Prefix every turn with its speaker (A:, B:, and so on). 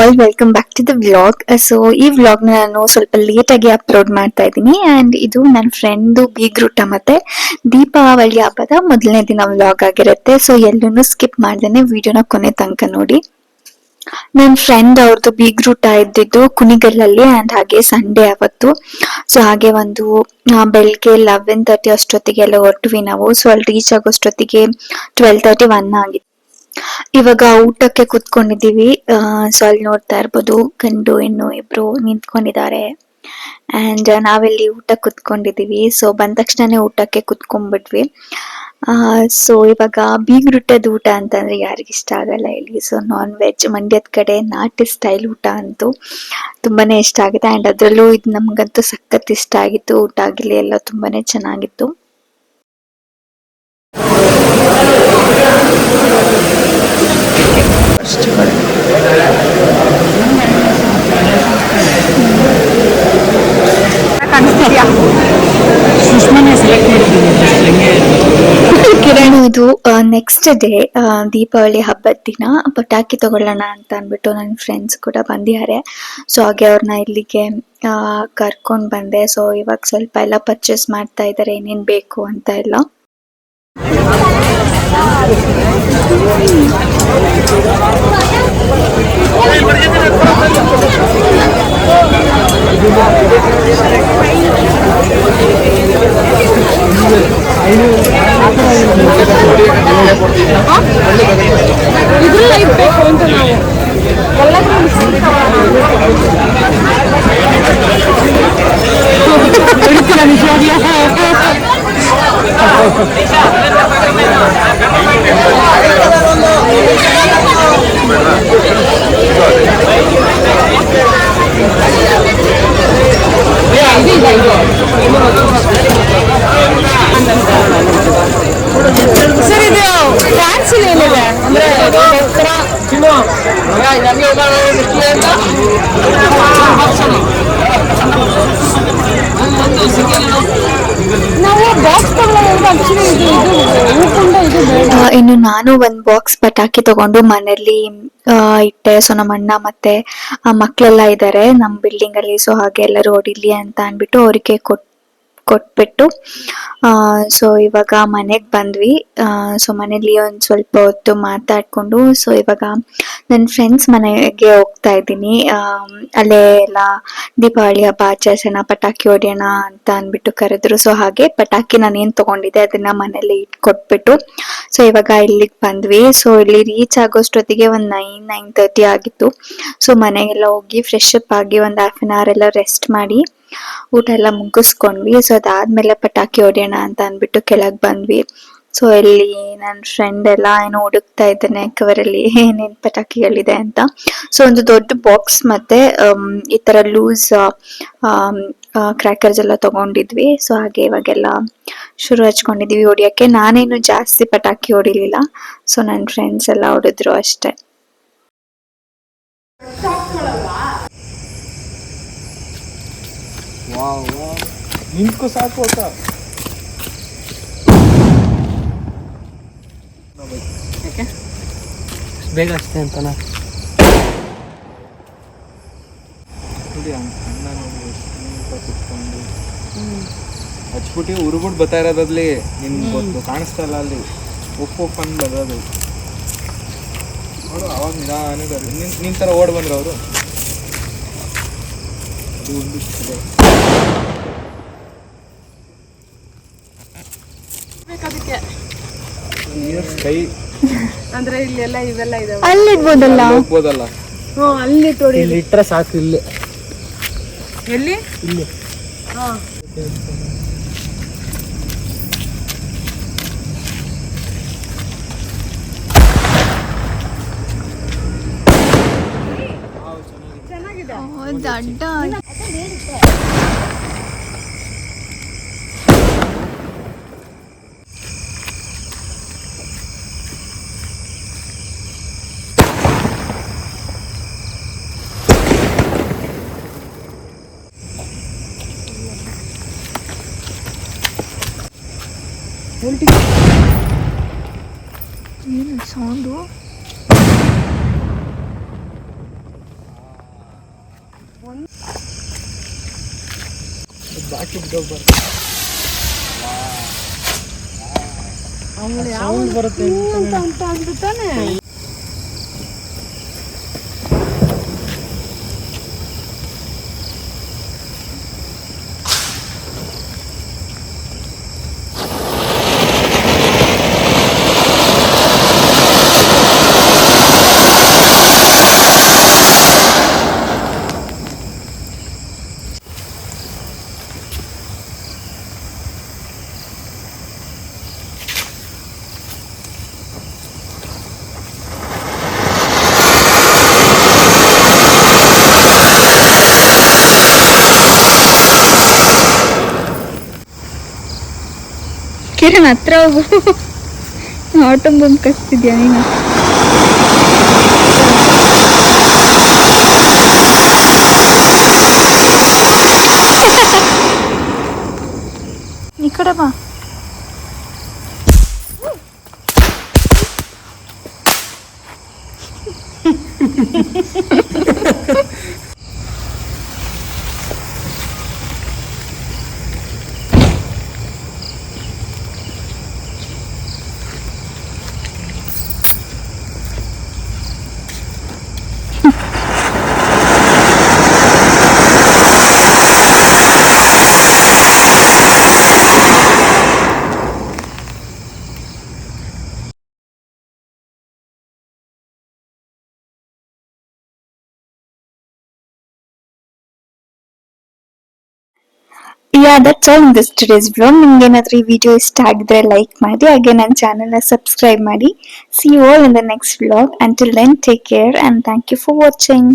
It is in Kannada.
A: All, welcome back to the vlog. So ಈ ವ್ಲಾಗ್ ನಾನು ಸ್ವಲ್ಪ ಲೇಟ್ ಆಗಿ ಅಪ್ಲೋಡ್ ಮಾಡ್ತಾ ಇದ್ದೀನಿ. ಅಂಡ್ ಇದು ನನ್ನ ಫ್ರೆಂಡ್ ಬೀಗ್ರೂಟ ಮತ್ತೆ ದೀಪಾವಳಿ ಹಬ್ಬದ ಮೊದಲನೇ ದಿನ ವ್ಲಾಗ್ ಆಗಿರುತ್ತೆ. ಸೊ ಎಲ್ಲೂ ಸ್ಕಿಪ್ ಮಾಡ್ದೇನೆ ವಿಡಿಯೋನ ಕೊನೆ ತನಕ ನೋಡಿ. ನನ್ನ ಫ್ರೆಂಡ್ ಅವ್ರದ್ದು ಬೀಗ್ರೂಟ ಇದ್ದಿದ್ದು ಕುಣಿಗಲ್ಲಲ್ಲಿ ಅಂಡ್ ಹಾಗೆ ಸಂಡೇ ಅವತ್ತು. ಸೊ ಹಾಗೆ ಒಂದು ಬೆಳಿಗ್ಗೆ 11:30 ಅಷ್ಟೊತ್ತಿಗೆ ಎಲ್ಲ ಹೊರಟ್ವಿ ನಾವು. ಸೊ ಅಲ್ಲಿ ರೀಚ್ ಆಗೋಷ್ಟೊತ್ತಿಗೆ 12:31 ಆಗಿತ್ತು. ಇವಾಗ ಊಟಕ್ಕೆ ಕುತ್ಕೊಂಡಿದೀವಿ. ಸೊ ಅಲ್ಲಿ ನೋಡ್ತಾ ಇರ್ಬೋದು ಗಂಡು ಹೆಣ್ಣು ಇಬ್ರು ನಿಂತ್ಕೊಂಡಿದ್ದಾರೆ. ಅಂಡ್ ನಾವೆಲ್ಲಿ ಊಟ ಕುತ್ಕೊಂಡಿದೀವಿ. ಸೊ ಬಂದ ತಕ್ಷಣನೇ ಊಟಕ್ಕೆ ಕುತ್ಕೊಂಡ್ಬಿಟ್ವಿ. ಸೊ ಇವಾಗ ಬೀಗ್ರೂಟದ ಊಟ ಅಂತಂದ್ರೆ ಯಾರಿಗಿಷ್ಟ ಆಗಲ್ಲ ಇಲ್ಲಿ. ಸೊ ನಾನ್ ವೆಜ್, ಮಂಡ್ಯದ ಕಡೆ ನಾಟಿ ಸ್ಟೈಲ್ ಊಟ ಅಂತೂ ತುಂಬಾನೇ ಇಷ್ಟ ಆಗುತ್ತೆ. ಅಂಡ್ ಅದ್ರಲ್ಲೂ ಇದು ನಮ್ಗಂತೂ ಸಖತ್ ಇಷ್ಟ ಆಗಿತ್ತು. ಊಟ ಆಗಿರ್ಲಿ ಎಲ್ಲ ತುಂಬಾನೇ ಚೆನ್ನಾಗಿತ್ತು. ಕಿರಣ್ ಇದು ನೆಕ್ಸ್ಟ್ ಡೇ ದೀಪಾವಳಿ ಹಬ್ಬದ ದಿನ ಪಟಾಕಿ ತಗೊಳ್ಳೋಣ ಅಂತ ಅಂದ್ಬಿಟ್ಟು ನನ್ನ ಫ್ರೆಂಡ್ಸ್ ಕೂಡ ಬಂದಿದ್ದಾರೆ. ಸೊ ಹಾಗೆ ಅವ್ರನ್ನ ಇಲ್ಲಿಗೆ ಕರ್ಕೊಂಡ್ ಬಂದೆ. ಸೊ ಇವಾಗ ಸ್ವಲ್ಪ ಎಲ್ಲ ಪರ್ಚೇಸ್ ಮಾಡ್ತಾ ಇದ್ದಾರೆ, ಏನೇನ್ ಬೇಕು ಅಂತ ಎಲ್ಲ. ಬೇಕು ಅಂತ ಸರ್ ಇದು ಟ್ಯಾಕ್ಸ್ ಏನಿದೆ ಅಂದ್ರೆ ಇನ್ನು ನಾನು ಒಂದ್ ಬಾಕ್ಸ್ ಪಟಾಕಿ ತಗೊಂಡು ಮನೇಲಿ ಇಟ್ಟೆ. ಸೊ ನಮ್ಮ ಅಣ್ಣ ಮತ್ತೆ ಮಕ್ಳೆಲ್ಲ ಇದ್ದಾರೆ ನಮ್ ಬಿಲ್ಡಿಂಗ್ ಅಲ್ಲಿ. ಸೊ ಹಾಗೆ ಎಲ್ಲರೂ ಹೊಡಿಲಿ ಅಂತ ಅನ್ಬಿಟ್ಟು ಅವ್ರಿಗೆ ಕೊಟ್ಬಿಟ್ಟು ಸೊ ಇವಾಗ ಮನೆಗ್ ಬಂದ್ವಿ. ಸೊ ಮನೇಲಿ ಒಂದ್ ಸ್ವಲ್ಪ ಹೊತ್ತು ಮಾತಾಡ್ಕೊಂಡು ಸೊ ಇವಾಗ ನನ್ನ ಫ್ರೆಂಡ್ಸ್ ಮನೆಗೆ ಹೋಗ್ತಾ ಇದ್ದೀನಿ. ಅಲ್ಲೇ ಎಲ್ಲ ದೀಪಾವಳಿ ಹಬ್ಬ ಆಚರಿಸೋಣ, ಪಟಾಕಿ ಹೊಡೆಯೋಣ ಅಂತ ಅನ್ಬಿಟ್ಟು ಕರೆದ್ರು. ಸೊ ಹಾಗೆ ಪಟಾಕಿ ನಾನು ಏನ್ ತಗೊಂಡಿದ್ದೆ ಅದನ್ನ ಮನೇಲಿ ಇಟ್ಕೊಟ್ಬಿಟ್ಟು ಸೊ ಇವಾಗ ಇಲ್ಲಿಗೆ ಬಂದ್ವಿ. ಸೊ ಇಲ್ಲಿ ರೀಚ್ ಆಗೋಷ್ಟೊತ್ತಿಗೆ ಒಂದ್ 9:30 ಆಗಿತ್ತು. ಸೊ ಮನೆಗೆಲ್ಲ ಹೋಗಿ ಫ್ರೆಶ್ ಅಪ್ ಆಗಿ ಒಂದ್ ಹಾಫ್ ಅನ್ ಅವರ್ ಎಲ್ಲ ರೆಸ್ಟ್ ಮಾಡಿ ಊಟ ಎಲ್ಲ ಮುಗಿಸ್ಕೊಂಡ್ವಿ. ಸೊ ಅದಾದ್ಮೇಲೆ ಪಟಾಕಿ ಹೊಡೆಯೋಣ ಅಂತ ಅನ್ಬಿಟ್ಟು ಕೆಳಗ್ ಬಂದ್ವಿ. ಸೊ ಇಲ್ಲಿ ನನ್ನ ಫ್ರೆಂಡ್ ಎಲ್ಲ ಏನೋ ಹುಡುಕ್ತಾ ಇದ್ದಾನೆ ಕವರಲ್ಲಿ ಏನೇನ್ ಪಟಾಕಿಗಳಿದೆ ಅಂತ. ಸೊ ಒಂದು ದೊಡ್ಡ ಬಾಕ್ಸ್ ಮತ್ತೆ ಈ ತರ ಲೂಸ್ ಕ್ರ್ಯಾಕರ್ಸ್ ಎಲ್ಲ ತಗೊಂಡಿದ್ವಿ. ಸೊ ಹಾಗೆ ಇವಾಗೆಲ್ಲ ಶುರು ಹಚ್ಕೊಂಡಿದೀವಿ ಹೊಡಿಯಕ್ಕೆ. ನಾನೇನು ಜಾಸ್ತಿ ಪಟಾಕಿ ಹೊಡಿಲಿಲ್ಲ. ಸೊ ನನ್ನ ಫ್ರೆಂಡ್ಸ್ ಎಲ್ಲ ಹೊಡೆದ್ರು ಅಷ್ಟೇ.
B: ನಿಂತ್ಕೋ ಸಾಕು ಬೇಗ ಅಷ್ಟೇ ಅಂತನ ಹಚ್ಬಿಟ್ಟು ಉರುಬಿಟ್ಟು ಬರ್ತಾ ಇರೋದಲ್ಲಿ ನಿನ್ ಗೊತ್ತು ಕಾಣಿಸ್ತಾ ಇಲ್ಲ. ಅಲ್ಲಿ ಉಪ್ಪು ಅಂದ್ ಬರೋದು ನೋಡು. ಅವಾಗ ನಿಧಾನ ನಿನ್ ತರ ಓಡ್ ಬಂದ್ರು ಅವರು. ಕೈ
C: ಅಂದ್ರೆ ಇಲ್ಲೆಲ್ಲ ಇವೆಲ್ಲ ಇದಾವೆ.
A: ಅಲ್ಲಿ ಇಡ್ಬೋದಲ್ಲ
B: ಹೋಗ್ಬೋದಲ್ಲ.
C: ಅಲ್ಲಿ ತೋಡಿ
B: ಇಲ್ಲಿ ಇಟ್ರೆ ಸಾಕು. ಇಲ್ಲಿ
C: ಎಲ್ಲಿ
B: ಇಲ್ಲಿ
A: ದಡ್ಡ ಏನು ಸೌಂಡು?
B: ಬಾಕಿ ಗೊಬ್ಬರ
C: ಸೌಂಡ್
B: ಬರುತ್ತೆ
C: ಅಂತ ಅಂದ್ಬಿಟ್ಟಾನೆ.
A: ಕಿರಣ್ ಹತ್ರ ಹೋಗು. ಆಟೋ ಬಂದು ಕಚ್ತಿದ್ಯಾ ನೀನು? ಈ ಕಡೆ ಬಾ. Yeah, that's all in this today's vlog. ನಿಮ್ಗೆ ಏನಾದ್ರೂ ಈ ವಿಡಿಯೋ ಇಷ್ಟ ಆಗಿದ್ರೆ ಲೈಕ್ ಮಾಡಿ, ಹಾಗೆ ನನ್ನ ಚಾನೆಲ್ನ ಸಬ್ಸ್ಕ್ರೈಬ್ ಮಾಡಿ. See you all in the next vlog. Until then, take care and thank you for watching.